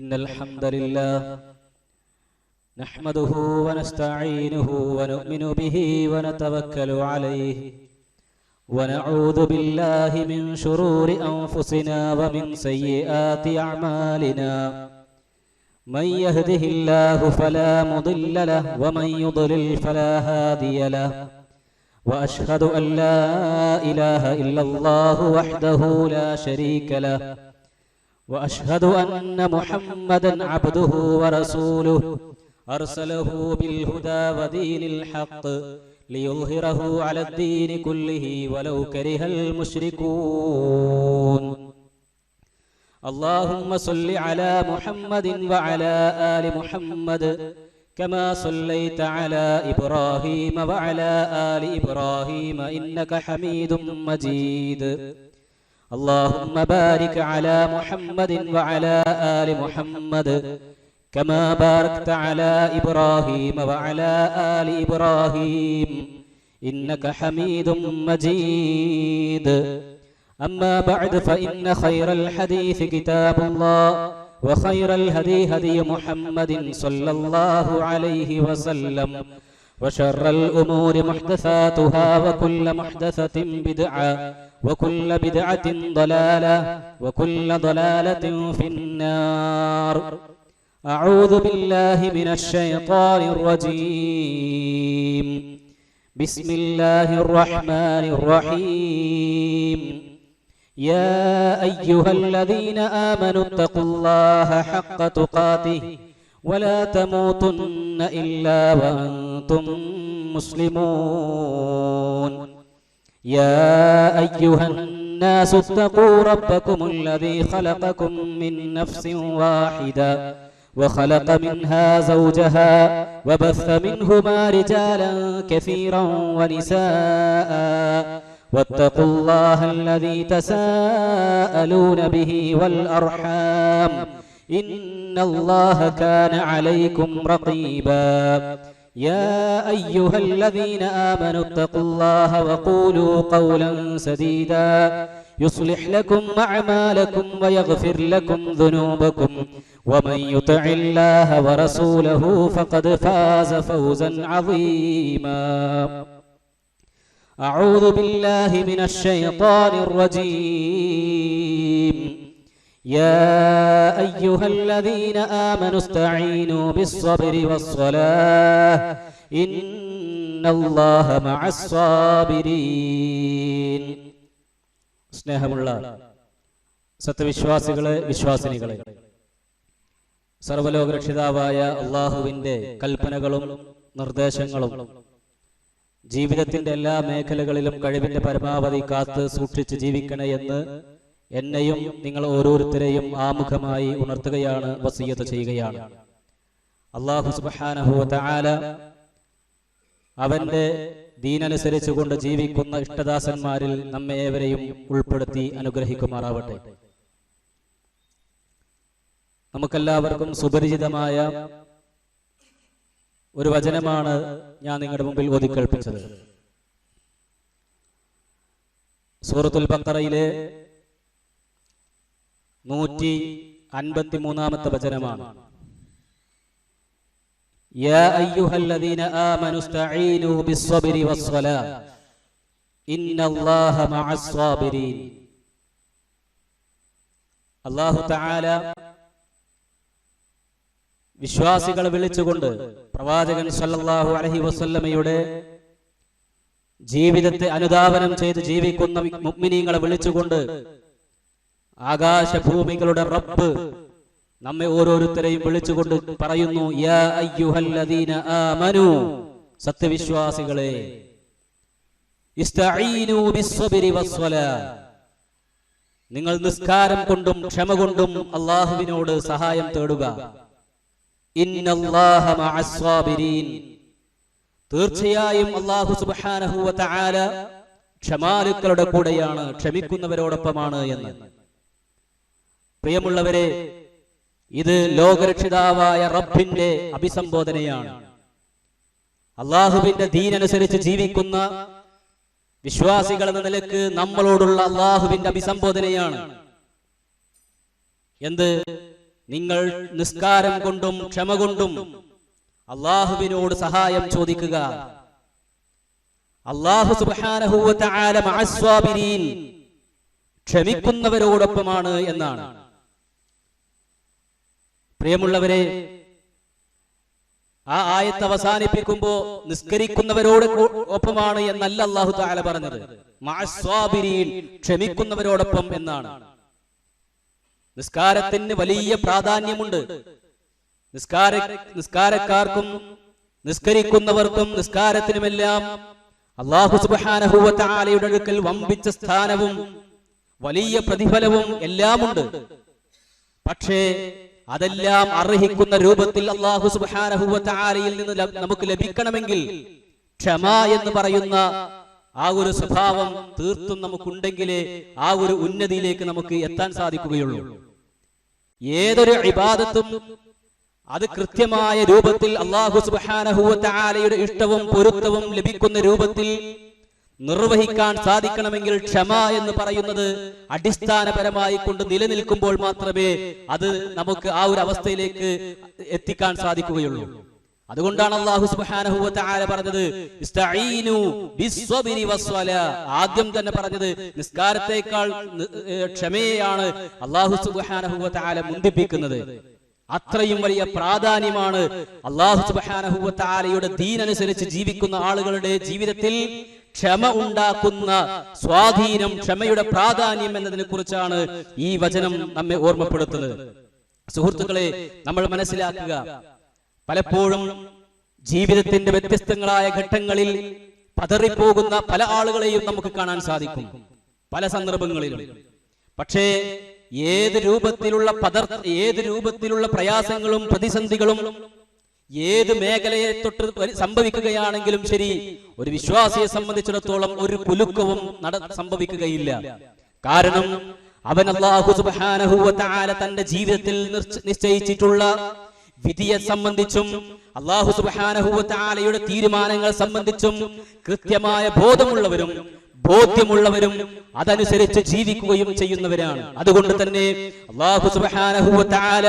إن الحمد لله نحمده ونستعينه ونؤمن به ونتوكل عليه ونعوذ بالله من شرور أنفسنا ومن سيئات أعمالنا من يهده الله فلا مضل له ومن يضلل فلا هادي له وأشهد أن لا إله إلا الله وحده لا شريك له وأشهد أن محمدا عبده ورسوله أرسله بالهدى ودين الحق ليظهره على الدين كله ولو كره المشركون اللهم صل على محمد وعلى آل محمد كما صليت على إبراهيم وعلى آل إبراهيم إنك حميد مجيد اللهم بارك على محمد وعلى آل محمد كما باركت على إبراهيم وعلى آل إبراهيم إنك حميد مجيد أما بعد فإن خير الحديث كتاب الله وخير الهدي هدي محمد صلى الله عليه وسلم وشر الأمور محدثاتها وكل محدثة بدعة وكل بدعة ضلالة وكل ضلالة في النار أعوذ بالله من الشيطان الرجيم بسم الله الرحمن الرحيم يا أيها الذين آمنوا اتقوا الله حق تقاته ولا تموتن إلا وأنتم مسلمون يا أيها الناس اتقوا ربكم الذي خلقكم من نفس واحدة وخلق منها زوجها وبث منهما رجالا كثيرا ونساء واتقوا الله الذي تساءلون به والأرحام إن الله كان عليكم رقيبا يا أيها الذين آمنوا اتقوا الله وقولوا قولا سديدا يصلح لكم أعمالكم ويغفر لكم ذنوبكم ومن يطع الله ورسوله فقد فاز فوزا عظيما أعوذ بالله من الشيطان الرجيم يا أيها الذين آمنوا استعينوا بالصبر والصلاة إن الله مع الصابرين സ്നേഹമുള്ള സത്യവിശ്വാസികളെ വിശ്വാസിനികളെ സർവ്വലോകരക്ഷിതാവായ അള്ളാഹുവിന്റെ കൽപ്പനകളും നിർദ്ദേശങ്ങളും ജീവിതത്തിന്റെ എല്ലാ മേഖലകളിലും കഴിവിന്റെ പരമാവധി കാത്ത് സൂക്ഷിച്ച് ജീവിക്കണേ എന്ന് എന്നെയും നിങ്ങൾ ഓരോരുത്തരെയും ആമുഖമായി ഉണർത്തുകയാണ്, വസിയ്യത്ത് ചെയ്യുകയാണ്. അല്ലാഹു സുബ്ഹാനഹു വ തആല അവന്റെ ദീനനുസരിച്ചുകൊണ്ട് ജീവിക്കുന്ന ഇഷ്ടദാസന്മാരിൽ നമ്മെ ഏവരെയും ഉൾപ്പെടുത്തി അനുഗ്രഹിക്കുമാറാവട്ടെ. നമുക്കെല്ലാവർക്കും സുപരിചിതമായ ഒരു വചനമാണ് ഞാൻ നിങ്ങളുടെ മുമ്പിൽ ഓതിക്കേൾപ്പിച്ചത്. സൂറത്തുൽ ബഖറയിലെ 153-ാമത്തെ വചനമാണ്. യാ അയ്യുഹല്ലദീന ആമനു ഇസ്തഈനൂ ബിസ്സബ്രി വസ്സലാ ഇന്നല്ലാഹ മഅസ്സാബിരീൻ. അല്ലാഹു തആല വിശ്വാസികളെ വിളിച്ചുകൊണ്ട് പ്രവാചകൻ സല്ലല്ലാഹു അലൈഹി വസല്ലമയുടെ ജീവിതത്തെ അനുധാവനം ചെയ്ത് ജീവിക്കുന്ന മുഅ്മിനീങ്ങളെ വിളിച്ചുകൊണ്ട് ആകാശഭൂമികളുടെ റബ്ബ് നമ്മെ ഓരോരുത്തരെയും വിളിച്ചുകൊണ്ട് പറയുന്നു, യാ അയ്യുഹല്ലദീന ആമനു, സത്യവിശ്വാസികളെ, ഇസ്തഈനൂ ബിസ്സബ്രി വസ്സലാ, നിങ്ങൾ നിസ്കാരം കൊണ്ടും ക്ഷമ കൊണ്ടും അല്ലാഹുവിനോട് സഹായം തേടുക. ഇന്നല്ലാഹ മഅസ്സാബിരീൻ, തീർച്ചയായും അല്ലാഹു സുബ്ഹാനഹു വ തആല ക്ഷമാലുക്കളുടെ കൂടെയാണ്, ക്ഷമിക്കുന്നവരോടൊപ്പമാണ് എന്ന്. പ്രിയമുള്ളവരെ, ഇത് ലോകരക്ഷിതാവായ റബ്ബിന്റെ അഭിസംബോധനയാണ്. അല്ലാഹുവിന്റെ ദീനനുസരിച്ച് ജീവിക്കുന്ന വിശ്വാസികൾ എന്ന നിലക്ക് നമ്മളോടുള്ള അല്ലാഹുവിന്റെ അഭിസംബോധനയാണ്. എന്ത്? നിങ്ങൾ നിസ്കാരം കൊണ്ടും ക്ഷമ കൊണ്ടും അള്ളാഹുവിനോട് സഹായം ചോദിക്കുക. അല്ലാഹു സുബ്ഹാനഹു വ തആല മഅസ്വാബിരീൻ, ക്ഷമിക്കുന്നവരോടൊപ്പമാണ് എന്നാണ്. പ്രിയമുള്ളവരെ, ആ ആയത്ത് അവസാനിപ്പിക്കുമ്പോ നിസ്കരിക്കുന്നവരോട് ഒപ്പമാണ് എന്നല്ല അല്ലാഹു തആല പറഞ്ഞത്, മഅസ്വാബിരീൻ, ക്ഷമിക്കുന്നവരോടൊപ്പം എന്നാണ്. നിസ്കാരത്തിന് വലിയ പ്രാധാന്യമുണ്ട്. നിസ്കാരക്കാർക്കും നിസ്കരിക്കുന്നവർക്കും നിസ്കാരത്തിനുമെല്ലാം അല്ലാഹു സുബ്ഹാനഹു വ തആലയുടെ അടുക്കൽ വമ്പിച്ച സ്ഥാനവും വലിയ പ്രതിഫലവും എല്ലാമുണ്ട്. പക്ഷേ അതെല്ലാം അർഹിക്കുന്ന രൂപത്തിൽ അല്ലാഹു സുബ്ഹാനഹു വ തആലയിൽ നിന്ന് നമുക്ക് ലഭിക്കണമെങ്കിൽ ക്ഷമ എന്ന് പറയുന്ന ആ ഒരു സ്വഭാവം തീർത്തും നമുക്കുണ്ടെങ്കിലേ ആ ഒരു ഉന്നതിയിലേക്ക് നമുക്ക് എത്താൻ സാധിക്കുകയുള്ളൂ. ഏതൊരു ഇബാദത്തും അത് കൃത്യമായ രൂപത്തിൽ അല്ലാഹു സുബ്ഹാനഹു വ തആലയുടെ ഇഷ്ടവും പൊരുത്തവും ലഭിക്കുന്ന രൂപത്തിൽ നിർവഹിക്കാൻ സാധിക്കണമെങ്കിൽ ക്ഷമ എന്ന് പറയുന്നത് അടിസ്ഥാനപരമായി കൊണ്ട് നിലനിൽക്കുമ്പോൾ മാത്രമേ അത് നമുക്ക് ആ ഒരു അവസ്ഥയിലേക്ക് എത്തിക്കാൻ സാധിക്കുകയുള്ളൂ. അതുകൊണ്ടാണ് അല്ലാഹു സുബ്ഹാനഹു വ തആല പറഞ്ഞത് ഇസ്തഈനു ബിസ്സബ്രി വസ്സലാ. ആദ്യം തന്നെ പറഞ്ഞത് നിസ്കാരത്തേക്കാൾ ക്ഷമയെയാണ് അല്ലാഹു സുബ്ഹാനഹു വ തആല മുന്തിപ്പിക്കുന്നത്. അത്രയും വലിയ പ്രാധാന്യമാണ് അല്ലാഹു സുബ്ഹാനഹു വ തആലയുടെ ദീൻ അനുസരിച്ച് ജീവിക്കുന്ന ആളുകളുടെ ജീവിതത്തിൽ ക്ഷമ ഉണ്ടാക്കുന്ന സ്വാധീനം, ക്ഷമയുടെ പ്രാധാന്യം എന്നതിനെ കുറിച്ചാണ് ഈ വചനം നമ്മെ ഓർമ്മപ്പെടുത്തുന്നത്. സുഹൃത്തുക്കളെ, നമ്മൾ മനസ്സിലാക്കുക, പലപ്പോഴും ജീവിതത്തിന്റെ വ്യത്യസ്തങ്ങളായ ഘട്ടങ്ങളിൽ പതറിപ്പോകുന്ന പല ആളുകളെയും നമുക്ക് കാണാൻ സാധിക്കും പല സന്ദർഭങ്ങളിലും. പക്ഷേ ഏത് രൂപത്തിലുള്ള പ്രയാസങ്ങളും പ്രതിസന്ധികളും ഏത് മേഖലയെ തൊട്ട് സംഭവിക്കുകയാണെങ്കിലും ശരി, ഒരു വിശ്വാസിയെ സംബന്ധിച്ചിടത്തോളം ഒരു കുലുക്കവും സംഭവിക്കുകയില്ല. കാരണം അവൻ അല്ലാഹു സുബ്ഹാനഹു വ തആല തന്റെ ജീവിതത്തിൽ നിശ്ചയിച്ചിട്ടുള്ള വിധിയെ സംബന്ധിച്ചും അല്ലാഹു സുബ്ഹാനഹു വ തആലയുടെ തീരുമാനങ്ങൾ സംബന്ധിച്ചും കൃത്യമായ ബോധ്യമുള്ളവരും അതനുസരിച്ച് ജീവിക്കുകയും ചെയ്യുന്നവരാണ്. അതുകൊണ്ട് തന്നെ അല്ലാഹു സുബ്ഹാനഹു വ തആല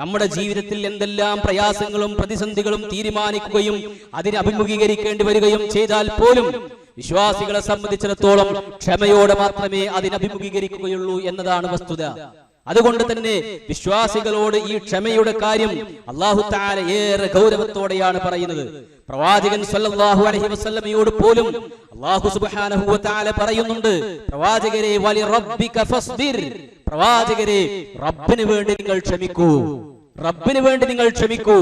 നമ്മുടെ ജീവിതത്തിൽ എന്തെല്ലാം പ്രയാസങ്ങളും പ്രതിസന്ധികളും തീരുമാനിക്കുകയും അതിനെ അഭിമുഖീകരിക്കേണ്ടി വരികയും ചെയ്താൽ പോലും വിശ്വാസികളെ സംബന്ധിച്ചിടത്തോളം ക്ഷമയോടെ മാത്രമേ അതിനെ അഭിമുഖീകരിക്കുകയുള്ളൂ എന്നതാണ് വസ്തുത. അതുകൊണ്ട് തന്നെ വിശ്വാസികളോട് ഈ ക്ഷമയുടെ കാര്യം അല്ലാഹു തആല ഏറെ ഗൗരവത്തോടെയാണ് പറയുന്നത്. പ്രവാചകൻ സല്ലല്ലാഹു അലൈഹി വസല്ലമയോട് പോലും അല്ലാഹു സുബ്ഹാനഹു വ തആല പറയുന്നുണ്ട്, പ്രവാചകരെ വലി റബ്ബിക ഫസ്ബിർ, പ്രവാചകരെ റബ്ബിന് വേണ്ടി നിങ്ങൾ ക്ഷമിക്കൂ, റബ്ബിന് വേണ്ടി നിങ്ങൾ ക്ഷമിക്കൂ.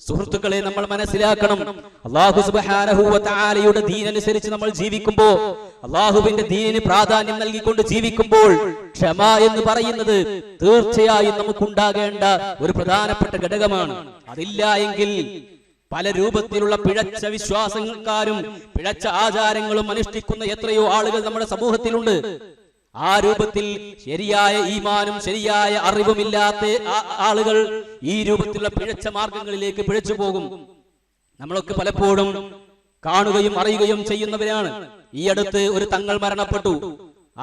സുഹൃത്തുക്കളെ, നമ്മൾ മനസ്സിലാക്കണം, അല്ലാഹു സുബ്ഹാനഹു വ തആലയുടെ ദീൻ അനുസരിച്ച് നമ്മൾ ജീവിക്കുമ്പോൾ, അല്ലാഹുവിന്റെ ദീനിന് പ്രാധാന്യം നൽകിക്കൊണ്ട് ജീവിക്കുമ്പോൾ ക്ഷമ എന്ന് പറയുന്നത് തീർച്ചയായും നമുക്കുണ്ടാകേണ്ട ഒരു പ്രധാനപ്പെട്ട ഘടകമാണ്. അതില്ല എങ്കിൽ പല രൂപത്തിലുള്ള പിഴച്ച വിശ്വാസക്കാരും പിഴച്ച ആചാരങ്ങളും അനുഷ്ഠിക്കുന്ന എത്രയോ ആളുകൾ നമ്മുടെ സമൂഹത്തിലുണ്ട്. ആ രൂപത്തിൽ ശരിയായ ഈമാനും ശരിയായ അറിവുമില്ലാത്ത ആളുകൾ ഈ രൂപത്തിലുള്ള പിഴച്ച മാർഗങ്ങളിലേക്ക് പിഴച്ചു പോകും. നമ്മളൊക്കെ പലപ്പോഴും കാണുകയും അറിയുകയും ചെയ്യുന്നവരാണ്. ഈ അടുത്ത് ഒരു തങ്ങൾ മരണപ്പെട്ടു.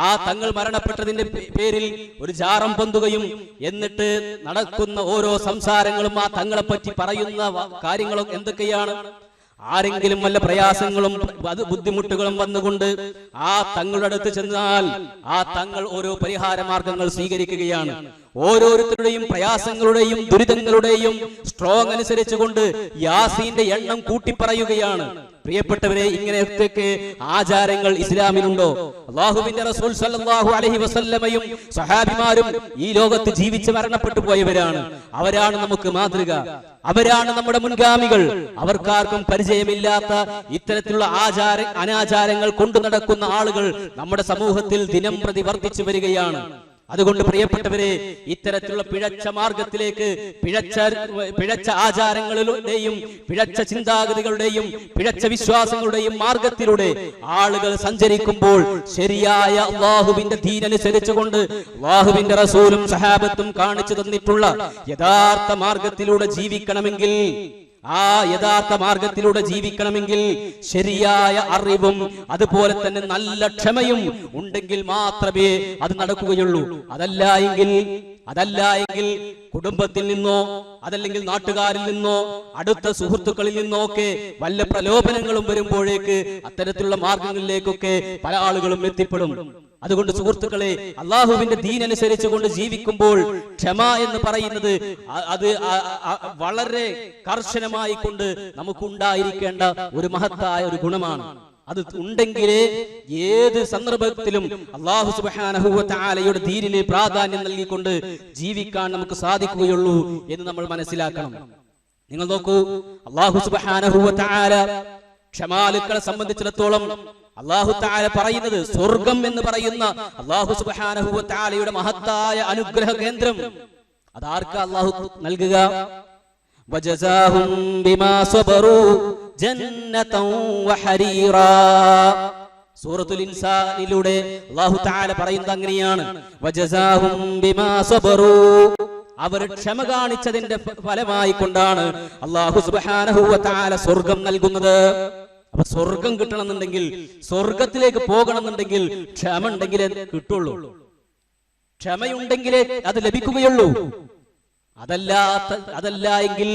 ആ തങ്ങൾ മരണപ്പെട്ടതിന്റെ പേരിൽ ഒരു ജാറം പൊന്തുകയും എന്നിട്ട് നടക്കുന്ന ഓരോ സംസാരങ്ങളും ആ തങ്ങളെ പറ്റി പറയുന്ന കാര്യങ്ങളും എന്തൊക്കെയാണ്? ആരെങ്കിലും വല്ല പ്രയാസങ്ങളും ബുദ്ധിമുട്ടുകളും വന്നുകൊണ്ട് ആ തങ്ങളുടെ അടുത്ത് ചെന്നാൽ ആ തങ്ങൾ ഓരോ പരിഹാര മാർഗങ്ങൾ സ്വീകരിക്കുകയാണ്. ഓരോരുത്തരുടെയും പ്രയാസങ്ങളുടെയും ദുരിതങ്ങളുടെയും സ്ട്രോങ് അനുസരിച്ചുകൊണ്ട് യാസീന്റെ എണ്ണം കൂട്ടിപ്പറയുകയാണ്. പ്രിയപ്പെട്ടവരെ, ഇങ്ങനെയൊക്കെ ആചാരങ്ങൾ ഇസ്ലാമിലുണ്ടോ? അല്ലാഹുവിന്റെ റസൂൽ സല്ലല്ലാഹു അലൈഹി വസല്ലമയും സഹാബിമാരും ഈ ലോകത്ത് ജീവിച്ച് മരണപ്പെട്ടു പോയവരാണ്. അവരാണ് നമുക്ക് മാതൃക, അവരാണ് നമ്മുടെ മുൻഗാമികൾ. അവർക്കാർക്കും പരിചയമില്ലാത്ത ഇത്തരത്തിലുള്ള അനാചാരങ്ങൾ കൊണ്ടു നടക്കുന്ന ആളുകൾ നമ്മുടെ സമൂഹത്തിൽ ദിനം പ്രതി വർദ്ധിച്ചു വരികയാണ്. അതുകൊണ്ട് പ്രിയപ്പെട്ടവരെ, ഇത്തരത്തിലുള്ള പിഴച്ച മാർഗത്തിലേക്ക് പിഴച്ച ആചാരങ്ങളുടെയും പിഴച്ച ചിന്താഗതികളുടെയും പിഴച്ച വിശ്വാസങ്ങളുടെയും മാർഗത്തിലൂടെ ആളുകൾ സഞ്ചരിക്കുമ്പോൾ ശരിയായ അല്ലാഹുവിന്റെ ദീൻ അനുസരിച്ചുകൊണ്ട് അല്ലാഹുവിന്റെ റസൂലും സഹാബത്തും കാണിച്ചു തന്നിട്ടുള്ള യഥാർത്ഥ മാർഗത്തിലൂടെ ജീവിക്കണമെങ്കിൽ, ആ യഥാർത്ഥ മാർഗത്തിലൂടെ ജീവിക്കണമെങ്കിൽ ശരിയായ അറിവും അതുപോലെ തന്നെ നല്ല ക്ഷമയും ഉണ്ടെങ്കിൽ മാത്രമേ അത് നടക്കുകയുള്ളൂ. അതല്ല എങ്കിൽ അതല്ല എങ്കിൽ കുടുംബത്തിൽ നിന്നോ അതല്ലെങ്കിൽ നാട്ടുകാരിൽ നിന്നോ അടുത്ത സുഹൃത്തുക്കളിൽ നിന്നോ ഒക്കെ വല്ല പ്രലോഭനങ്ങളും വരുമ്പോഴേക്ക് അത്തരത്തിലുള്ള മാർഗങ്ങളിലേക്കൊക്കെ പല ആളുകളും എത്തിപ്പെടും. അതുകൊണ്ട് സുഹൃത്തുക്കളെ, അള്ളാഹുവിന്റെ ദീൻ അനുസരിച്ച് കൊണ്ട് ജീവിക്കുമ്പോൾ ക്ഷമ എന്ന് പറയുന്നത് അത് വളരെ കർശനമായി കൊണ്ട് നമുക്കുണ്ടായിരിക്കേണ്ട ഒരു മഹത്തായ ഒരു ഗുണമാണ്. അത് ഉണ്ടെങ്കിലേ ഏത് സന്ദർഭത്തിലും അല്ലാഹു സുബ്ഹാനഹു വ തആലയുടെ ദീനിനെ പ്രാധാന്യം നൽകിക്കൊണ്ട് ജീവിക്കാൻ നമുക്ക് സാധിക്കുകയുള്ളൂ എന്ന് നമ്മൾ മനസ്സിലാക്കണം. നിങ്ങൾ നോക്കൂ, അല്ലാഹു സുബ്ഹാനഹു വ തആല ക്ഷമാലുക്കളെ സംബന്ധിച്ചിടത്തോളം അല്ലാഹു തആല പറയുന്നത് സ്വർഗം എന്ന് പറയുന്ന അല്ലാഹു സുബ്ഹാനഹു വ തആലയുടെ മഹത്തായ അനുഗ്രഹ കേന്ദ്രം അതാർക്കാ അല്ലാഹു നൽകുക? വജസാഹും ബിമാ സബറു ജന്നതൻ വഹരീറാ. സൂറത്തുൽ ഇൻസാനിലൂടെ അല്ലാഹു തആല പറയുന്നത് അങ്ങനെയാണ്, വജസാഹും ബിമാ സബറു. അവർ ക്ഷമ കാണിച്ചതിന്റെ ഫലമായി കൊണ്ടാണ് അല്ലാഹു സുബ്ഹാനഹു വ തആല സ്വർഗം നൽകുന്നത്. അപ്പൊ സ്വർഗം കിട്ടണമെന്നുണ്ടെങ്കിൽ, സ്വർഗത്തിലേക്ക് പോകണമെന്നുണ്ടെങ്കിൽ ക്ഷമ ഉണ്ടെങ്കിലേ കിട്ടുള്ളൂ. ക്ഷമയുണ്ടെങ്കിലേ അത് ലഭിക്കുകയുള്ളൂ. അതല്ല എങ്കിൽ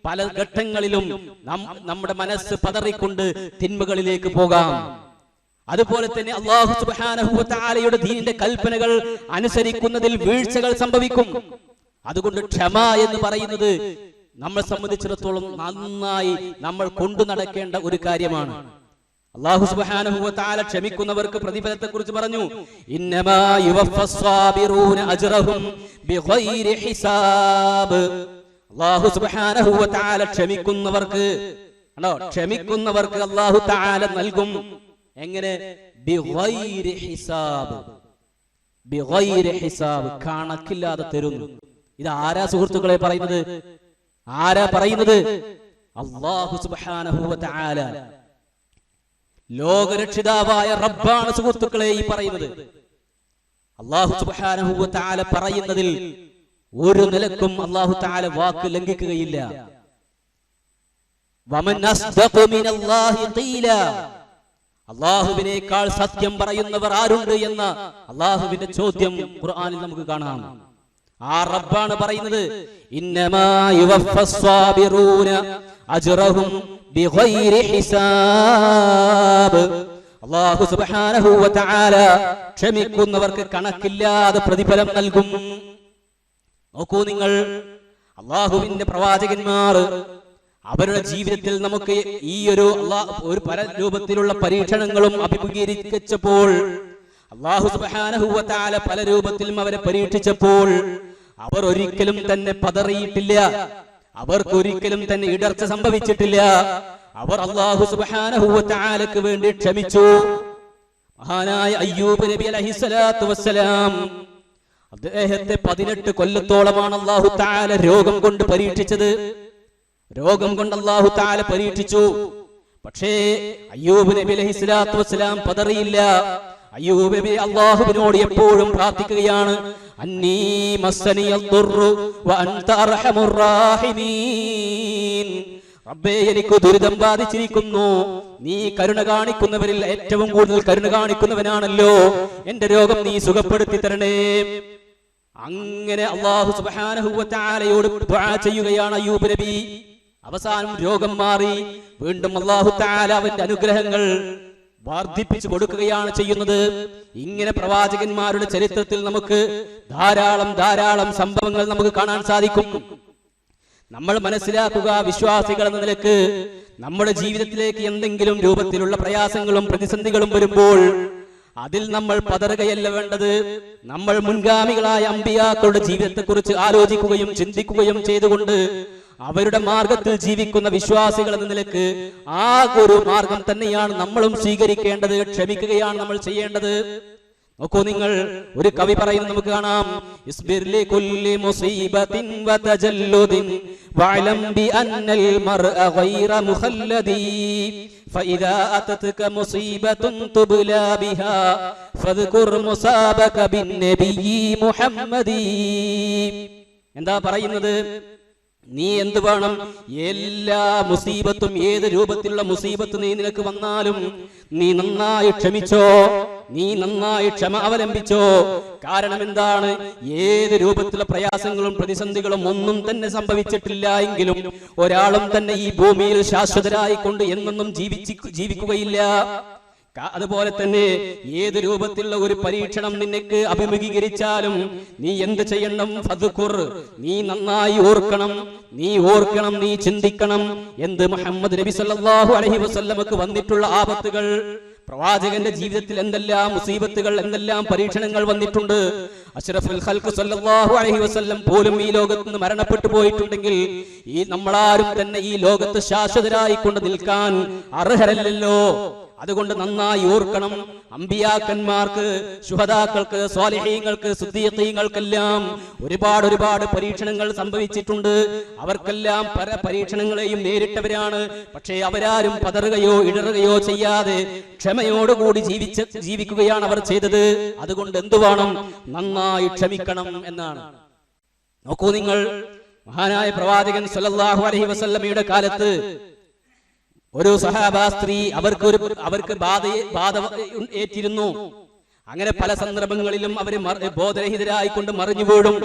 പല ഘട്ടങ്ങളിലും നമ്മുടെ മനസ്സ് പതറിക്കൊണ്ട് തിന്മകളിലേക്ക് പോകാം. അതുപോലെ തന്നെ അല്ലാഹു സുബ്ഹാനഹു വ തആലയുടെ ദീനിന്റെ കൽപ്പനകൾ അനുസരിക്കുന്നതിൽ വീഴ്ചകൾ സംഭവിക്കും. അതുകൊണ്ട് ക്ഷമ എന്ന് പറയുന്നത് നമ്മളെ സംബന്ധിച്ചിടത്തോളം നന്നായി നമ്മൾ കൊണ്ടു നടക്കേണ്ട ഒരു കാര്യമാണ്. അല്ലാഹു സുബ്ഹാനഹു വ തആല ക്ഷമിക്കുന്നവർക്ക് പ്രതിഫലത്തെ കുറിച്ച് പറഞ്ഞു, ഇന്നമാ യുവഫസ്സാബിറൂന അജ്റഹും ബിഗൈരി ഹിസാബ്. അല്ലാഹു സുബ്ഹാനഹു വ തആല ക്ഷമിക്കുന്നവർക്ക് അല്ലാഹു തആല നൽകും. എങ്ങനെ? ബിഗൈരി ഹിസാബ്. ബിഗൈരി ഹിസാബ്, കണക്കില്ലാതെ തരുന്നു. ഇത് ആരാ സുഹൃത്തുക്കളെ പറയുന്നത്? ആരാ പറയുന്നത്? അല്ലാഹു സുബ്ഹാനഹു വ തആല, ലോകരക്ഷിതാവായ റബ്ബാണ് സുഹൃത്തുക്കളെ ഈ പറയുന്നത്. അല്ലാഹു സുബ്ഹാനഹു വ തആല പറയുന്നതിൽ ഒരു നിലക്കും അല്ലാഹു തആല വാക്ക് ലംഘിക്കുകയില്ല. വമൻ അസ്ദഖു മിനല്ലാഹി ഖീല. അല്ലാഹുവിനേക്കാൾ സത്യം പറയുന്നവർ ആരുണ്ട് എന്ന അല്ലാഹുവിന്റെ ചോദ്യം ഖുർആനിൽ നമുക്ക് കാണാം. ആ റബ്ബാണ് പറയുന്നത്, ഇന്നമാ യുവഫസ്സാബിറൂന അജ്റഹും ബിഗൈരി ഹിസാബ്. അല്ലാഹു സുബ്ഹാനഹു വ തആല ക്ഷമിക്കുന്നവർക്ക് കണക്കില്ലാതെ പ്രതിഫലം നൽകും. നോക്കൂ നിങ്ങൾ, അല്ലാഹുവിന്റെ പ്രവാചകന്മാർ അവരുടെ ജീവിതത്തിൽ നമുക്ക് ഈ ഒരു പല രൂപത്തിലുള്ള പരീക്ഷണങ്ങളും അഭിമുഖീകരിച്ചപ്പോൾ, അല്ലാഹു സുബ്ഹാനഹു വ തആല പല രൂപത്തിലും അവരെ പരീക്ഷിച്ചപ്പോൾ അവർ ഒരിക്കലും തന്നെ പതറിയിട്ടില്ല. അവർക്ക് ഒരിക്കലും തന്നെ ഇടർച്ച സംഭവിച്ചിട്ടില്ല. അവർ അല്ലാഹു സുബ്ഹാനഹു വ തആലക്ക് വേണ്ടി ക്ഷമിച്ചു. മഹാനായ അയ്യൂബ് നബി അലൈഹിസ്സലാത്തു വസ്സലാം, അദ്ദേഹത്തെ 18 കൊല്ലത്തോളമാണ് അല്ലാഹു തആല രോഗം കൊണ്ട് പരീക്ഷിച്ചത്. രോഗം കൊണ്ട് അല്ലാഹു തആല പരീക്ഷിച്ചു. പക്ഷേ അയ്യൂബ് നബി അലൈഹിസ്സലാത്തു വസ്സലാം പതറിയില്ല. അയ്യൂബ് നബി അല്ലാഹുവിനോട് എപ്പോഴും പ്രാർത്ഥിക്കുകയാണ്, അന്നീ മസ്സനിയദ്ദുർറു വ അൻത അർഹമുർ റാഹിമീൻ. റബ്ബേ, എനിക്ക് ദുരിതം ബാധിച്ചിരിക്കുന്നു, നീ കരുണ കാണിക്കുന്നവരിൽ ഏറ്റവും കൂടുതൽ കരുണ കാണിക്കുന്നവനാണല്ലോ, എന്റെ രോഗം നീ സുഖപ്പെടുത്തി തരണേ. അങ്ങനെ അല്ലാഹു സുബ്ഹാനഹു വ തആലയോട് ദുആ ചെയ്യുകയാണ് അയ്യൂബ് നബി. അവസാനം രോഗം മാറി. വീണ്ടും അല്ലാഹു തആല അവന്റെ അനുഗ്രഹങ്ങൾ വർദ്ധിപ്പിച്ചു കൊടുക്കുകയാണ് ചെയ്യുന്നത്. ഇങ്ങനെ പ്രവാചകന്മാരുടെ ചരിത്രത്തിൽ നമുക്ക് ധാരാളം സംഭവങ്ങൾ നമുക്ക് കാണാൻ സാധിക്കും. നമ്മൾ മനസ്സിലാക്കുക, വിശ്വാസികൾ എന്ന നിലക്ക് നമ്മുടെ ജീവിതത്തിലേക്ക് എന്തെങ്കിലും രൂപത്തിലുള്ള പ്രയാസങ്ങളും പ്രതിസന്ധികളും വരുമ്പോൾ അതിൽ നമ്മൾ പതറുകയല്ല വേണ്ടത്. നമ്മൾ മുൻഗാമികളായ അമ്പിയാക്കളുടെ ജീവിതത്തെക്കുറിച്ച് ആലോചിക്കുകയും ചിന്തിക്കുകയും ചെയ്തുകൊണ്ട് അവരുടെ മാർഗത്തിൽ ജീവിക്കുന്ന വിശ്വാസികൾ എന്ന നിലക്ക് ആ ഒരു മാർഗം തന്നെയാണ് നമ്മളും സ്വീകരിക്കേണ്ടത്. ക്ഷമിക്കുകയാണ് നമ്മൾ ചെയ്യേണ്ടത്. നോക്കൂ നിങ്ങൾ, ഒരു കവി പറയുന്നത് നമുക്ക് കാണാം, ഇസ്ബിർ ലികുല്ലി മുസീബത്തിൻ വതജല്ലുദിൻ വഅലം ബിഅന്നൽ മർഅ ഗൈറ മുഖല്ലദി ഫഇദാ അതത്ക മുസീബത്തുൻ തുബ്ലാ ബിഹാ ഫദ്കുർ മുസാബക ബിന്നബിയ്യി മുഹമ്മദി. എന്താ പറയുന്നത്? നീ എന്ത് വേണം? എല്ലാ മുസീബത്തും, ഏത് രൂപത്തിലുള്ള മുസീബത്ത് നിനക്ക് വന്നാലും നീ നന്നായി ക്ഷമിച്ചോ, നീ നന്നായി ക്ഷമ അവലംബിച്ചോ. കാരണം എന്താണ്? ഏത് രൂപത്തിലുള്ള പ്രയാസങ്ങളും പ്രതിസന്ധികളും ഒന്നും തന്നെ സംഭവിച്ചിട്ടില്ല എങ്കിലും ഒരാളും തന്നെ ഈ ഭൂമിയിൽ ശാശ്വതരായിക്കൊണ്ട് എന്നൊന്നും ജീവിക്കുകയില്ല. അതുപോലെ തന്നെ ഏത് രൂപത്തിലുള്ള ഒരു പരീക്ഷണം നിനക്ക് അഭിമുഖീകരിച്ചാലും നീ എന്ത് ചെയ്യണം? ഫദ്കുർ, നീ നന്നായി ഓർക്കണം, നീ ചിന്തിക്കണം. എന്ത്? മുഹമ്മദ് നബി സല്ലല്ലാഹു അലൈഹി വസല്ലമക്ക് വന്നിട്ടുള്ള ആപത്തുകൾ, പ്രവാചകന്റെ ജീവിതത്തിൽ എന്തെല്ലാം മുസീബത്തുകൾ, എന്തെല്ലാം പരീക്ഷണങ്ങൾ വന്നിട്ടുണ്ട്. അഷ്റഫുൽ ഖൽഖ് സല്ലല്ലാഹു അലൈഹി വസല്ലം പോലും ഈ ലോകത്ത് നിന്ന് മരണപ്പെട്ടു പോയിട്ടുണ്ടെങ്കിൽ ഈ നമ്മളാരും തന്നെ ഈ ലോകത്ത് ശാശ്വതരായി കൊണ്ട് നിൽക്കാൻ അർഹരല്ലല്ലോ. അതുകൊണ്ട് നന്നായി ഓർക്കണം. അമ്പിയാക്കന്മാർക്ക്, ശുഹദാക്കൾക്ക്, സ്വാലിഹീങ്ങൾക്ക്, സിദ്ദീഖീങ്ങൾക്കെല്ലാം ഒരുപാട് പരീക്ഷണങ്ങൾ സംഭവിച്ചിട്ടുണ്ട്. അവർക്കെല്ലാം പല പരീക്ഷണങ്ങളെയും നേരിട്ടവരാണ്. പക്ഷേ അവരാരും പതറുകയോ ഇടറുകയോ ചെയ്യാതെ ക്ഷമയോടുകൂടി ജീവിക്കുകയാണ് അവർ ചെയ്തത്. അതുകൊണ്ട് എന്തു വേണം? നന്നായി ക്ഷമിക്കണം എന്നാണ്. നോക്കൂ നിങ്ങൾ, മഹാനായ പ്രവാചകൻ സല്ലല്ലാഹു അലൈഹി വസല്ലമയുടെ കാലത്ത് ഒരു സഹാബാ സ്ത്രീ അവർക്ക് ബാധ ഏറ്റിരുന്നു. അങ്ങനെ പല സന്ദർഭങ്ങളിലും അവര് ബോധരഹിതരായിക്കൊണ്ട് മറിഞ്ഞു വീടും.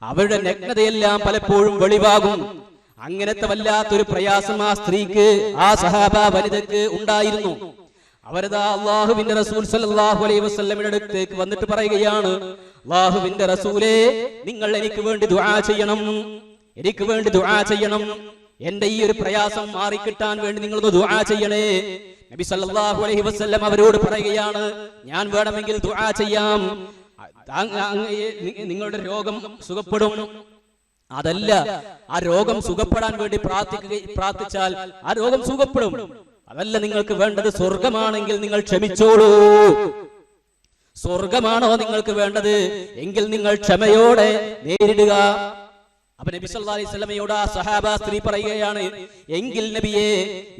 അവരുടെ നഗ്നതയെല്ലാം പലപ്പോഴും വെളിവാകും. അങ്ങനത്തെ വല്ലാത്തൊരു പ്രയാസം ആ സ്ത്രീക്ക്, ആ സഹാബാ വനിതക്ക് ഉണ്ടായിരുന്നു. അവരതാ അല്ലാഹുവിന്റെ റസൂൽ സല്ലല്ലാഹു അലൈഹി വസല്ലമയുടെ അടുത്തേക്ക് വന്നിട്ട് പറയുകയാണ്, അല്ലാഹുവിന്റെ റസൂലേ, നിങ്ങൾ എനിക്ക് വേണ്ടി ദുആ ചെയ്യണം, എനിക്ക് വേണ്ടി ദുആ ചെയ്യണം. എന്റെ ഈ ഒരു പ്രയാസം മാറിക്കിട്ടാൻ വേണ്ടി നിങ്ങളൊന്ന് ദുആ ചെയ്യണേ. നബി സല്ലല്ലാഹു അലൈഹി വസല്ലം അവരോട് പറയുകയാണ്, ഞാൻ വേണമെങ്കിൽ ദുആ ചെയ്യാം, നിങ്ങളുടെ രോഗം സുഖപ്പെടും. അതല്ല, ആ രോഗം സുഖപ്പെടാൻ വേണ്ടി പ്രാർത്ഥിച്ചാൽ ആ രോഗം സുഖപ്പെടും. അതല്ല നിങ്ങൾക്ക് വേണ്ടത്. സ്വർഗമാണെങ്കിൽ നിങ്ങൾ ക്ഷമിച്ചോളൂ. സ്വർഗമാണോ നിങ്ങൾക്ക് വേണ്ടത് എങ്കിൽ നിങ്ങൾ ക്ഷമയോടെ നേരിടുക. അപ്പൊ നബി സല്ലല്ലാഹു അലൈഹി വസല്ലമയോട് ആ സഹാബ സ്ത്രീ പറയുകയാണ്, എങ്കിൽ നബിയെ,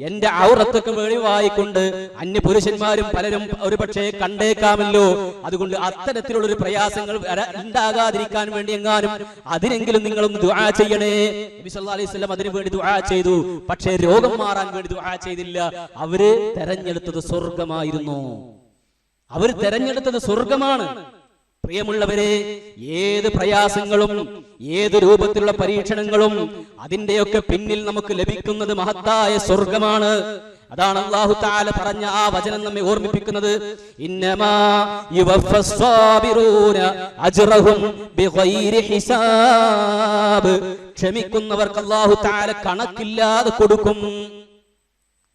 എന്റെ ഔറത്തൊക്കെ വെളിവായിക്കൊണ്ട് അന്യ പുരുഷന്മാരും പലരും ഒരുപക്ഷെ കണ്ടേക്കാമല്ലോ. അതുകൊണ്ട് അത്തരത്തിലുള്ള ഒരു പ്രയാസങ്ങൾ ഉണ്ടാകാതിരിക്കാൻ വേണ്ടി എങ്ങാനും അതിനെങ്കിലും നിങ്ങളൊന്ന് ദുആ ചെയ്യണേ. നബി സല്ലല്ലാഹു അലൈഹി വസല്ലം അതിനു വേണ്ടി ദുആ ചെയ്തു. പക്ഷേ രോഗം മാറാൻ വേണ്ടി ദുആ ചെയ്തില്ല. അവര് തെരഞ്ഞെടുത്തത് സ്വർഗമായിരുന്നു. അവർ തെരഞ്ഞെടുത്തത് സ്വർഗമാണ്. പ്രിയമുള്ളവരെ, ഏത് പ്രയാസങ്ങളും ഏത് രൂപത്തിലുള്ള പരീക്ഷണങ്ങളും അതിന്റെയൊക്കെ പിന്നിൽ നമുക്ക് ലഭിക്കുന്നത് മഹത്തായ സ്വർഗമാണ്. അതാണ് അല്ലാഹു തആല പറഞ്ഞ ആ വചനം നമ്മെ ഓർമ്മിപ്പിക്കുന്നത്, ഇന്നമാ യുവഫസ്സാബിറൂന അജ്റഹും ബിഗൈരി ഹിസാബ്. ക്ഷമിക്കുന്നവർക്ക് അല്ലാഹു തആല കണക്കില്ലാതെ കൊടുക്കും.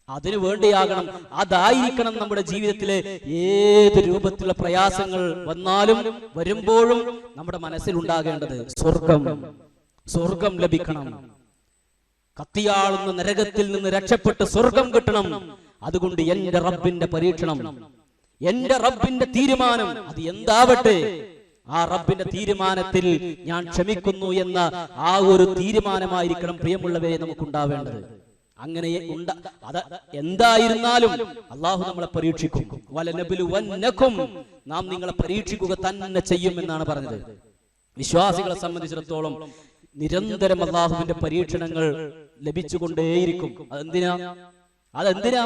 അതിനു വേണ്ടിയാകണം, അതായിരിക്കണം നമ്മുടെ ജീവിതത്തിലെ ഏത് രൂപത്തിലുള്ള പ്രയാസങ്ങൾ വന്നാലും വരുമ്പോഴും നമ്മുടെ മനസ്സിൽ ഉണ്ടാകേണ്ടത് സ്വർഗം ലഭിക്കണം. കത്തിയാളുന്ന നരകത്തിൽ നിന്ന് രക്ഷപ്പെട്ട് സ്വർഗം കിട്ടണം. അതുകൊണ്ട് എന്റെ റബ്ബിന്റെ പരീക്ഷണം, എന്റെ റബ്ബിന്റെ തീരുമാനം അത് എന്താവട്ടെ, ആ റബ്ബിന്റെ തീരുമാനത്തിൽ ഞാൻ ക്ഷമിക്കുന്നു എന്ന ആ ഒരു തീരുമാനമായിരിക്കണം പ്രിയമുള്ളവരെ നമുക്കുണ്ടാവേണ്ടത്. അങ്ങനെ അത് എന്തായിരുന്നാലും അള്ളാഹു നമ്മളെ പരീക്ഷിക്കും. വലനബ്ലുവന്നകും, നാം നിങ്ങളെ പരീക്ഷിക്കുക തന്നെ ചെയ്യും എന്നാണ് പറഞ്ഞത്. വിശ്വാസികളെ സംബന്ധിച്ചിടത്തോളം നിരന്തരം അള്ളാഹുവിന്റെ പരീക്ഷണങ്ങൾ ലഭിച്ചുകൊണ്ടേയിരിക്കും. അതെന്തിനാ?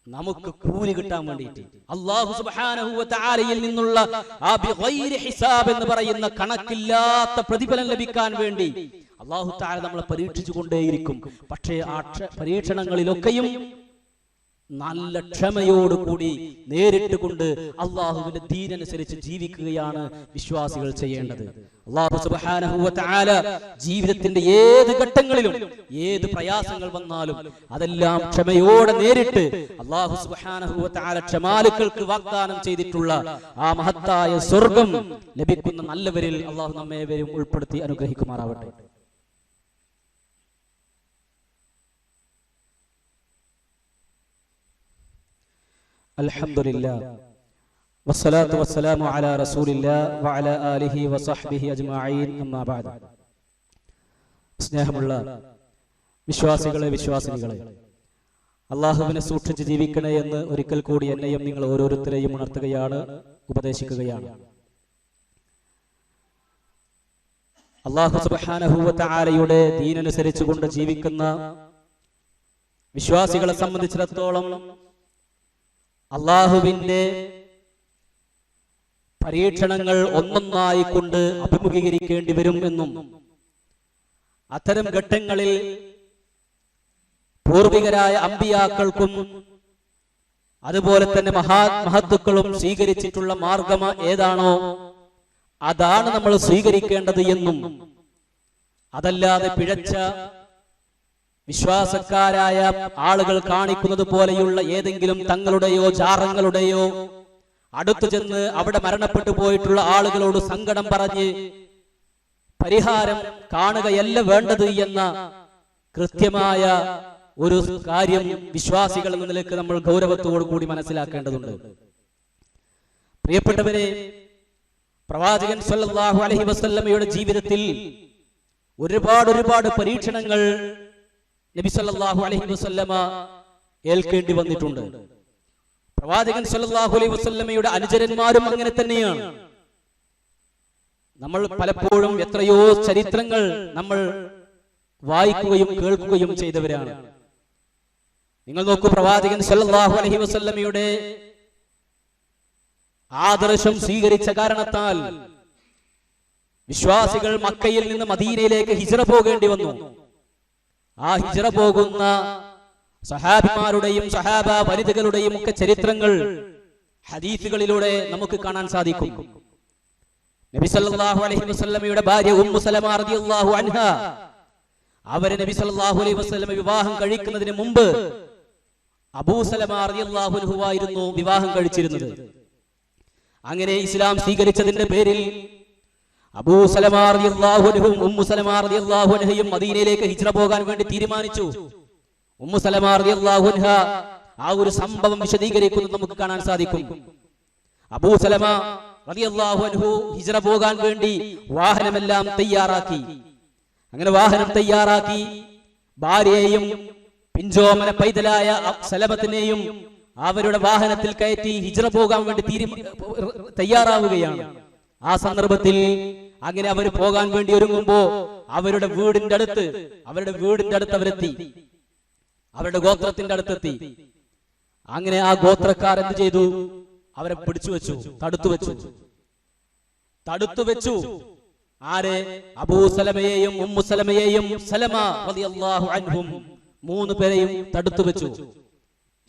നമുക്ക് കൂലി കിട്ടാൻ വേണ്ടിയിട്ട്. അല്ലാഹു സുബ്ഹാനഹു വ തആലയിൽ നിന്നുള്ള ആ ബിഗൈരി ഹിസാബ് എന്ന് പറയുന്ന കണക്കില്ലാത്ത പ്രതിഫലം ലഭിക്കാൻ വേണ്ടി അല്ലാഹു തആല നമ്മളെ പരീക്ഷിച്ചു കൊണ്ടേയിരിക്കും. പക്ഷേ ആ പരീക്ഷണങ്ങളിലൊക്കെയും നല്ല ക്ഷമയോടുകൂടി നേരിട്ട് കൊണ്ട് അള്ളാഹുവിന്റെ ദീനനുസരിച്ച് ജീവിക്കുകയാണ് വിശ്വാസികൾ ചെയ്യേണ്ടത്. അല്ലാഹു സുബ്ഹാനഹു വ തആല ജീവിതത്തിന്റെ ഏത് ഘട്ടങ്ങളിലും ഏത് പ്രയാസങ്ങൾ വന്നാലും അതെല്ലാം ക്ഷമയോടെ നേരിട്ട് അല്ലാഹു സുബ്ഹാനഹു വ തആല ക്ഷമാലുക്കൾക്ക് വാഗ്ദാനം ചെയ്തിട്ടുള്ള ആ മഹത്തായ സ്വർഗം ലഭിക്കുന്ന നല്ലവരിൽ അല്ലാഹു നമ്മേവരെയും ഉൾപ്പെടുത്തി അനുഗ്രഹിക്കുമാറാവട്ടെ. അൽഹംദുലില്ലാഹ് വസ്സലാത്തു വസ്സലാമു അലാ റസൂലില്ലാഹ് വഅലാ ആലിഹി വസഹ്ബിഹി അജ്മഈൻ, അമ്മാ ബഅദ്. സ്നേഹമുള്ള വിശ്വാസികളെ, വിശ്വാസിനികളെ, അല്ലാഹുവിനെ സൂക്ഷിച്ച് ജീവിക്കണേ എന്ന് ഒരിക്കൽ കൂടി എന്നെയും നിങ്ങൾ ഓരോരുത്തരെയും ഉണർത്തുകയാണ്, ഉപദേശിക്കുകയാണ്. അല്ലാഹു സുബ്ഹാനഹു വ തആലയുടെ ദീനനുസരിച്ചുകൊണ്ട് ജീവിക്കുന്ന വിശ്വാസികളെ സംബന്ധിച്ചിടത്തോളം അല്ലാഹുവിന്റെ പരീക്ഷണങ്ങൾ ഒന്നൊന്നായി കൊണ്ട് അഭിമുഖീകരിക്കേണ്ടി വരും എന്നും അത്തരം ഘട്ടങ്ങളിൽ പൂർവികരായ അമ്പിയാക്കൾക്കും അതുപോലെ തന്നെ മഹത്തുക്കളും സ്വീകരിച്ചിട്ടുള്ള മാർഗം ഏതാണോ അതാണ് നമ്മൾ സ്വീകരിക്കേണ്ടത് എന്നും അതല്ലാതെ പിഴച്ച വിശ്വാസക്കാരായ ആളുകൾ കാണിക്കുന്നത് പോലെയുള്ള ഏതെങ്കിലും തങ്ങളുടെയോ ജാറങ്ങളുടെയോ അടുത്തു ചെന്ന് അവിടെ മരണപ്പെട്ടു പോയിട്ടുള്ള ആളുകളോട് സങ്കടം പറഞ്ഞ് പരിഹാരം കാണുകയല്ല വേണ്ടത് എന്ന കൃത്യമായ ഒരു കാര്യം വിശ്വാസികൾ എന്ന നിലയ്ക്ക് നമ്മൾ ഗൗരവത്തോടു കൂടി മനസ്സിലാക്കേണ്ടതുണ്ട്. പ്രിയപ്പെട്ടവരെ, പ്രവാചകൻ സല്ലല്ലാഹു അലൈഹി വസല്ലമയുടെ ജീവിതത്തിൽ ഒരുപാട് പരീക്ഷണങ്ങൾ നബി സല്ലല്ലാഹു അലൈഹി വസല്ലമ ഏൽക്കേണ്ടി വന്നിട്ടുണ്ട്. പ്രവാചകൻ സല്ലല്ലാഹു അലൈഹി വസല്ലമയുടെ അനുചരന്മാരും അങ്ങനെ തന്നെയാണ്. നമ്മൾ പലപ്പോഴും എത്രയോ ചരിത്രങ്ങൾ നമ്മൾ വായിക്കുകയും കേൾക്കുകയും ചെയ്തവരാണ്. നിങ്ങൾ നോക്കൂ, പ്രവാചകൻ സല്ലല്ലാഹു അലൈഹി വസല്ലമയുടെ ആദർശം സ്വീകരിച്ച കാരണത്താൽ വിശ്വാസികൾ മക്കയിൽ നിന്ന് മദീനയിലേക്ക് ഹിജ്റ പോകേണ്ടി വന്നു. ആ ഹിജ്റ പോകുന്ന സഹാബിമാരുടെയും സഹാബ വനിതകളുടെയും ഒക്കെ ചരിത്രങ്ങൾ ഹദീസുകളിലൂടെ നമുക്ക് കാണാൻ സാധിക്കും. നബി സല്ലല്ലാഹു അലൈഹി വസല്ലമയുടെ ഭാര്യ ഉമ്മു സലമ റളിയല്ലാഹു അൻഹ, അവരെ നബി സല്ലല്ലാഹു അലൈഹി വസല്ലമ വിവാഹം കഴിക്കുന്നതിന് മുമ്പ് അബൂ സലമ റളിയല്ലാഹു അൻഹു ആയിരുന്നു വിവാഹം കഴിച്ചിരുന്നത്. അങ്ങനെ ഇസ്ലാം സ്വീകരിച്ചതിന്റെ പേരിൽ അബൂ സലമ റളിയല്ലാഹു അൻഹും ഉമ്മു സലമ റളിയല്ലാഹു അൻഹയും മദീനയിലേക്ക് ഹിജ്റ പോകാൻ വേണ്ടി തീരുമാനിച്ചു. ഉമ്മു സലമ റളിയല്ലാഹു അൻഹ ആ ഒരു സംഭവം വിശദീകരിക്കുന്നത് നമുക്ക് കാണാൻ സാധിക്കും. അബൂ സലമ റളിയല്ലാഹു അൻഹു ഹിജ്റ പോകാൻ വേണ്ടി വാഹനമെല്ലാം തയ്യാറാക്കി. അങ്ങനെ വാഹനം തയ്യാറാക്കി ഭാര്യയെയും പിഞ്ചോമന പൈതലായ സലമത്തിനെയും അവരുടെ വാഹനത്തിൽ കയറ്റി ഹിജ്റ പോകാൻ വേണ്ടി തയ്യാറാവുകയാണ്. ആ സന്ദർഭത്തിൽ അങ്ങനെ അവർ പോകാൻ വേണ്ടി ഒരുങ്ങുമ്പോ അവരുടെ വീടിന്റെ അടുത്ത് അവരെത്തി, അവരുടെ ഗോത്രത്തിന്റെ അടുത്തെത്തി. അങ്ങനെ ആ ഗോത്രക്കാർ എന്ത് ചെയ്തു? അവരെ പിടിച്ചു വെച്ചു, തടുത്തു വെച്ചു. ആരെ? അബൂ സലമയെയും ഉമ്മു സലമയെയും സലമ റളിയല്ലാഹു അൻഹും, മൂന്ന് പേരെയും തടുത്തു വെച്ചു,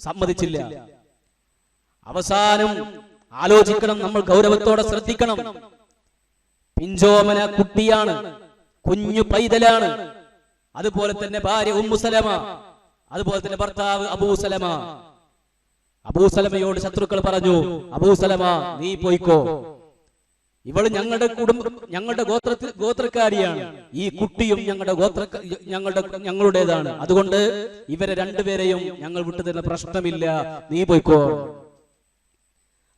സമ്മതിച്ചില്ല. അവസാനം ആലോചിക്കണം, നമ്മൾ ഗൗരവത്തോടെ ശ്രദ്ധിക്കണം. പിഞ്ചോമന കുട്ടിയാണ്, കുഞ്ഞു പൈതലാണ്. അതുപോലെ തന്നെ ഭാര്യ ഉമ്മു സലമ, അതുപോലെ തന്നെ ഭർത്താവ് അബൂ സലമ. അബൂ സലമയോട് ശത്രുക്കൾ പറഞ്ഞു, അബൂ സലമ നീ പോയിക്കോ, ഇവള് ഞങ്ങളുടെ ഗോത്രക്കാരിയാണ്, ഈ കുട്ടിയും ഞങ്ങളുടേതാണ്, അതുകൊണ്ട് ഇവരെ രണ്ടുപേരെയും ഞങ്ങൾ വിട്ടുതരുന്ന പ്രശ്നമില്ല, നീ പോയിക്കോ.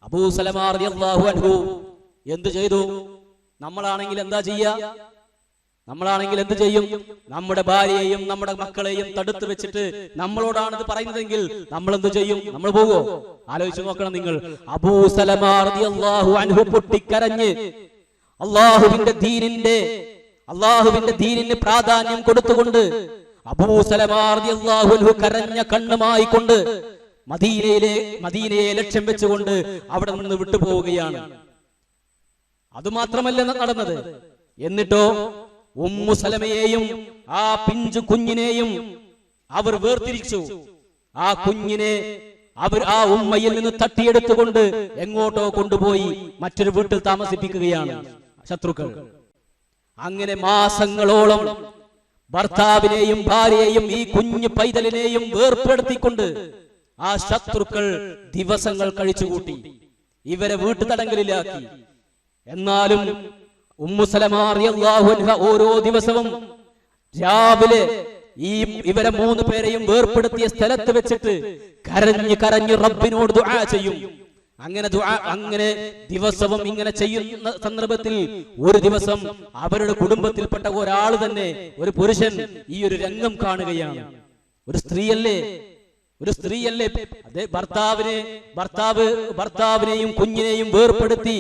അബൂ സലമ റളിയല്ലാഹു അൻഹു എന്ത് ചെയ്തു? നമ്മളാണെങ്കിൽ എന്ത് ചെയ്യും? നമ്മുടെ ഭാര്യയെയും നമ്മുടെ മക്കളെയും തടുത്തു വെച്ചിട്ട് നമ്മളോടാണിത് പറയുന്നതെങ്കിൽ നമ്മൾ എന്ത് ചെയ്യും? നമ്മൾ പോകോ? ആലോചിച്ചു നോക്കണം നിങ്ങൾ. അബൂ സലമ റളിയല്ലാഹു അൻഹു പൊട്ടിക്കരഞ്ഞ് അല്ലാഹുവിന്റെ ദീനിന് പ്രാധാന്യം കൊടുത്തുകൊണ്ട് അബൂ സലമ റളിയല്ലാഹു അൻഹു കരഞ്ഞ കണ്ണുമായി കൊണ്ട് മദീനയെ ലക്ഷ്യം വെച്ചുകൊണ്ട് അവിടെ നിന്ന് വിട്ടുപോവുകയാണ്. അതുമാത്രമല്ല നടന്നത്. എന്നിട്ടോ ഉമ്മു സലമയെയും ആ പിഞ്ചു കുഞ്ഞിനെയും അവർ വേർതിരിച്ചു. ആ കുഞ്ഞിനെ അവർ ആ ഉമ്മയിൽ നിന്ന് തട്ടിയെടുത്തുകൊണ്ട് എങ്ങോട്ടോ കൊണ്ടുപോയി മറ്റൊരു വീട്ടിൽ താമസിപ്പിക്കുകയാണ് ശത്രുക്കൾ. അങ്ങനെ മാസങ്ങളോളം ഭർത്താവിനെയും ഭാര്യയെയും ഈ കുഞ്ഞു പൈതലിനെയും വേർപ്പെടുത്തിക്കൊണ്ട് ആ ശത്രുക്കൾ ദിവസങ്ങൾ കഴിച്ചുകൂട്ടി, ഇവരെ വീട്ടുതടങ്കലിലാക്കി. എന്നാലും ഉമ്മു സലമ റളിയല്ലാഹു അൻഹ ഓരോ ദിവസവും രാവിലെ ഇവരെ മൂന്ന് പേരെയും വേർപ്പെടുത്തിയ സ്ഥലത്ത് വെച്ചിട്ട് കരഞ്ഞ് റബ്ബിനോട് ദുആ ചെയ്യും. അങ്ങനെ ദിവസവും ഇങ്ങനെ ചെയ്യുന്ന സന്ദർഭത്തിൽ ഒരു ദിവസം അവരുടെ കുടുംബത്തിൽപ്പെട്ട ഒരാൾ തന്നെ, ഒരു പുരുഷൻ ഈ ഒരു രംഗം കാണുകയാണ്. ഒരു സ്ത്രീയല്ലേ, ഒരു സ്ത്രീയല്ലേ അതേ ഭർത്താവിനെയും കുഞ്ഞിനെയും വേർപ്പെടുത്തി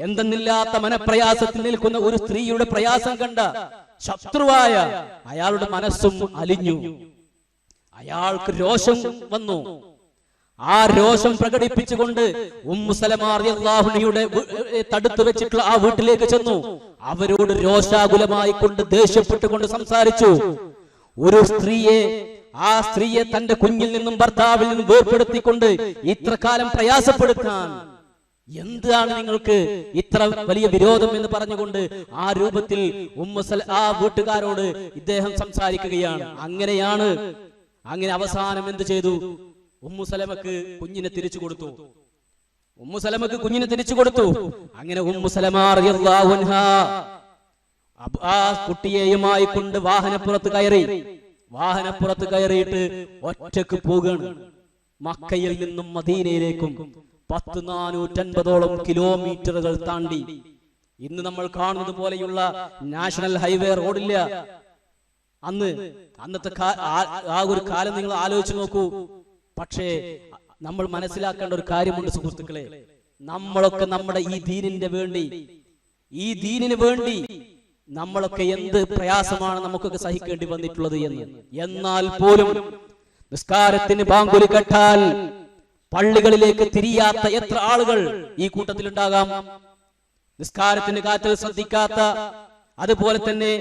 എന്തെന്നില്ലാത്ത മനപ്രയാസത്തിൽ നിൽക്കുന്ന ഒരു സ്ത്രീയുടെ പ്രയാസം കണ്ട ശത്രുവായ അയാളുടെ മനസ്സും അലിഞ്ഞു. അയാൾക്ക് രോഷം വന്നു. ആ രോഷം പ്രകടിപ്പിച്ചുകൊണ്ട് ഉമ്മു സലമ റളിയല്ലാഹു അൻഹയുടെ തടുത്തു വെച്ചിട്ടുള്ള ആ വീട്ടിലേക്ക് ചെന്നു. അവരോട് രോഷാകുലമായി കൊണ്ട് ദേഷ്യപ്പെട്ടുകൊണ്ട് സംസാരിച്ചു. ഒരു ആ സ്ത്രീയെ തന്റെ കുഞ്ഞിൽ നിന്നും ഭർത്താവിൽ നിന്നും വേർപ്പെടുത്തിക്കൊണ്ട് ഇത്ര കാലം പ്രയാസപ്പെടുത്താൻ എന്താണ് നിങ്ങൾക്ക് ഇത്ര വലിയ വിരോധം എന്ന് പറഞ്ഞുകൊണ്ട് ആ രൂപത്തിൽ ആ വീട്ടുകാരോട് ഇദ്ദേഹം സംസാരിക്കുകയാണ്. അങ്ങനെ അവസാനം എന്ത് ചെയ്തു? ഉമ്മു സലമക്ക് കുഞ്ഞിനെ തിരിച്ചു കൊടുത്തു. അങ്ങനെ ഉമ്മു സലമ റളിയല്ലാഹു അൻഹാ ആ കുട്ടിയെയുമായി കൊണ്ട് വാഹനപ്പുറത്ത് കയറിയിട്ട് ഒറ്റക്ക് പോവുകയാണ്. മക്കയിൽ നിന്നും മദീനയിലേക്കും 450 കിലോമീറ്ററുകൾ താണ്ടി. ഇന്ന് നമ്മൾ കാണുന്നത് പോലെയുള്ള നാഷണൽ ഹൈവേ റോഡില്ല. അന്നത്തെ ആ ഒരു കാലം നിങ്ങൾ ആലോചിച്ച് നോക്കൂ. പക്ഷേ നമ്മൾ മനസ്സിലാക്കേണ്ട ഒരു കാര്യമുണ്ട് സുഹൃത്തുക്കളെ, നമ്മളൊക്കെ നമ്മുടെ ഈ ദീനിന് വേണ്ടി നമ്മളൊക്കെ എന്ത് പ്രയാസമാണ് നമുക്കൊക്കെ സഹിക്കേണ്ടി വന്നിട്ടുള്ളത് എന്ന്. എന്നാൽ പോലും നിസ്കാരത്തിന് ബാങ്കുലി കേട്ടാൽ പള്ളികളിലേക്ക് തിരിയാത്ത എത്ര ആളുകൾ ഈ കൂട്ടത്തിലുണ്ടാകാം? നിസ്കാരത്തിന് കാറ്റിൽ ശ്രദ്ധിക്കാത്ത, അതുപോലെ തന്നെ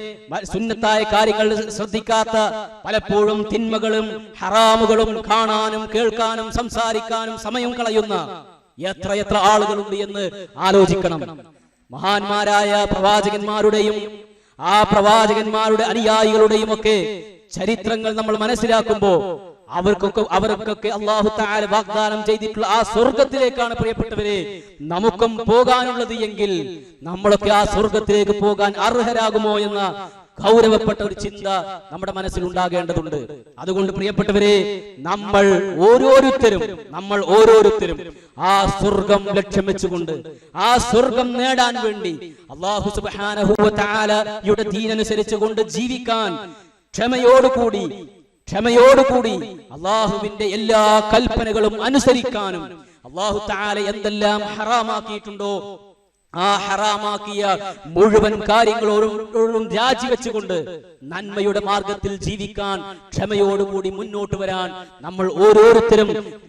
സുന്നത്തായ കാര്യങ്ങൾ ശ്രദ്ധിക്കാത്ത, പലപ്പോഴും തിന്മകളും ഹറാമുകളും കാണാനും കേൾക്കാനും സംസാരിക്കാനും സമയം കളയുന്ന എത്ര ആളുകളുണ്ട് എന്ന് ആലോചിക്കണം. മഹാന്മാരായ പ്രവാചകന്മാരുടെയും ആ പ്രവാചകന്മാരുടെ അനുയായികളുടെയും ഒക്കെ ചരിത്രങ്ങൾ നമ്മൾ മനസ്സിലാക്കുമ്പോൾ അവർക്കൊക്കെ അല്ലാഹു തആല വാഗ്ദാനം ചെയ്തിട്ടുള്ള ആ സ്വർഗത്തിലേക്കാണ് പ്രിയപ്പെട്ടവരെ നമുക്കും പോകാനുള്ളത് എങ്കിൽ നമ്മളൊക്കെ ആ സ്വർഗത്തിലേക്ക് പോകാൻ അർഹരാകുമോ എന്ന ഗൗരവപ്പെട്ട ഒരു ചിന്ത നമ്മുടെ മനസ്സിൽ ഉണ്ടാകേണ്ടതുണ്ട്. അതുകൊണ്ട് പ്രിയപ്പെട്ടവരെ നമ്മൾ ഓരോരുത്തരും ആ സ്വർഗം ലക്ഷ്യം വെച്ചുകൊണ്ട് ആ സ്വർഗം നേടാൻ വേണ്ടി അല്ലാഹു സുബ്ഹാനഹു വ തആലയുടെ ദീനനുസരിച്ച് കൊണ്ട് ജീവിക്കാൻ ക്ഷമയോടുകൂടി അല്ലാഹുവിന്റെ എല്ലാ കൽപ്പനകളും അനുസരിക്കാനും അല്ലാഹു തആല എന്തെല്ലാം ഹറാമാക്കിയിട്ടുണ്ടോ ആ ഹറാമാക്കിയ മുഴുവൻ കാര്യങ്ങളോടും രാജിവെച്ചുകൊണ്ട് നന്മയുടെ മാർഗത്തിൽ ജീവിക്കാൻ ക്ഷമയോടുകൂടി മുന്നോട്ട് വരാൻ നമ്മൾ ഓരോരുത്തരും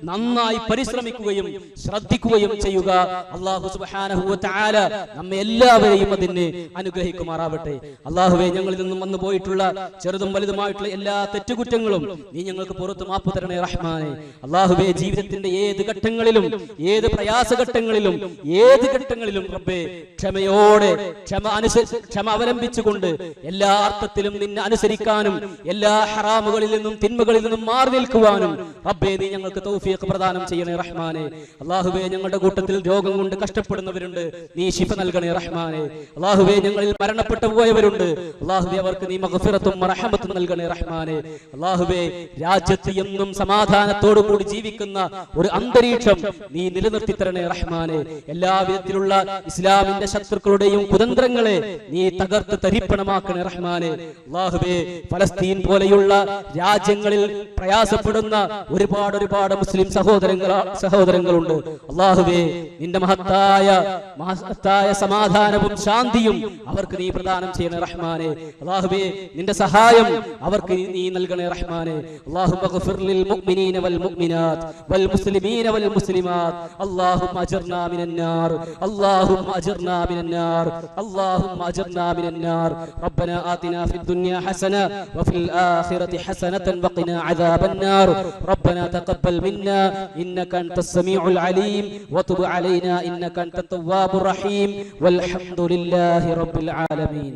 നന്നായി പരിശ്രമിക്കുകയും ശ്രദ്ധിക്കുകയും ചെയ്യുക. അല്ലാഹു സുബ്ഹാനഹു വ തആല നമ്മെ എല്ലാവരെയും അതിന് അനുഗ്രഹിക്കുമാറാവട്ടെ. അല്ലാഹുവേ, ഞങ്ങളിൽ നിന്നും വന്നു പോയിട്ടുള്ള ചെറുതും വലുതുമായിട്ടുള്ള എല്ലാ തെറ്റുകുറ്റങ്ങളും നീ ഞങ്ങൾക്ക് പുറത്ത് മാപ്പ് തരണേ റഹ്മാനേ. അല്ലാഹുവേ, ജീവിതത്തിന്റെ ഏത് ഘട്ടങ്ങളിലും ഏത് പ്രയാസഘട്ടങ്ങളിലും റബ്ബേ ക്ഷമ അവലംബിച്ചുകൊണ്ട് എല്ലാ അർത്ഥത്തിലും നിന്നെ അനുസരിക്കാനും എല്ലാ ഹറാമുകളിൽ നിന്നും തിന്മകളിൽ നിന്നും മാറി നിൽക്കുവാനും റബ്ബേ നീ ഞങ്ങൾക്ക് തൗഫീഖ് പ്രദാനം ചെയ്യണേ റഹ്മാനേ. അല്ലാഹുവേ, ഞങ്ങളുടെ കൂട്ടത്തിൽ രോഗം കൊണ്ട് കഷ്ടപ്പെടുന്നവരുണ്ട്, നീ ശിഫ നൽകണേ റഹ്മാനേ. അല്ലാഹുവേ, ഞങ്ങളിൽ മരണപ്പെട്ടു പോയവരുണ്ട്, അല്ലാഹുവേ അവർക്ക് നീ മഗ്ഫിറത്തും റഹ്മത്തും നൽകണേ റഹ്മാനേ. അല്ലാഹുവേ, രാജ്യത്ത് എന്നും സമാധാനത്തോടു കൂടി ജീവിക്കുന്ന ഒരു അന്തരീക്ഷം നീ നിലനിർത്തി തരണേ റഹ്മാനേ. എല്ലാവിധത്തിലുള്ള ഇസ്ലാമിന്റെ ശത്രുക്കളുടെയും കുതന്ത്രങ്ങളെ നീ തകർത്ത് തരിപ്പണമാക്കണേ റഹ്മാനേ. അല്ലാഹുവേ, ഫലസ്തീൻ പോലെയുള്ള രാജ്യങ്ങളിൽ പ്രയാസപ്പെടുന്ന ഒരുപാട് മുസ്ലിം സഹോദരങ്ങളുണ്ട്. അല്ലാഹുവേ, നിന്റെ മഹത്തായ സമാധാനവും ശാന്തിയും അവർക്ക് നീ പ്രദാനം ചെയ്യണേ റഹ്മാനേ. അല്ലാഹുവേ, നിന്റെ സഹായം അവർക്ക് നീ നൽകണേ റഹ്മാനേ. അല്ലാഹുമ്മ ഗ്ഫിർ ലിൽ മുഅ്മിനീന വൽ മുഅ്മിനാത്ത് വൽ മുസ്ലിമീന വൽ മുസ്ലിമാത്ത്. അല്ലാഹുമ്മ അജ്ർനാ മിനൻ നാർ. اللهم أجرنا من النار. ربنا آتنا في الدنيا حسنة وفي الآخرة حسنة وقنا عذاب النار. ربنا تقبل منا إنك أنت السميع العليم وتب علينا إنك أنت التواب الرحيم والحمد لله رب العالمين.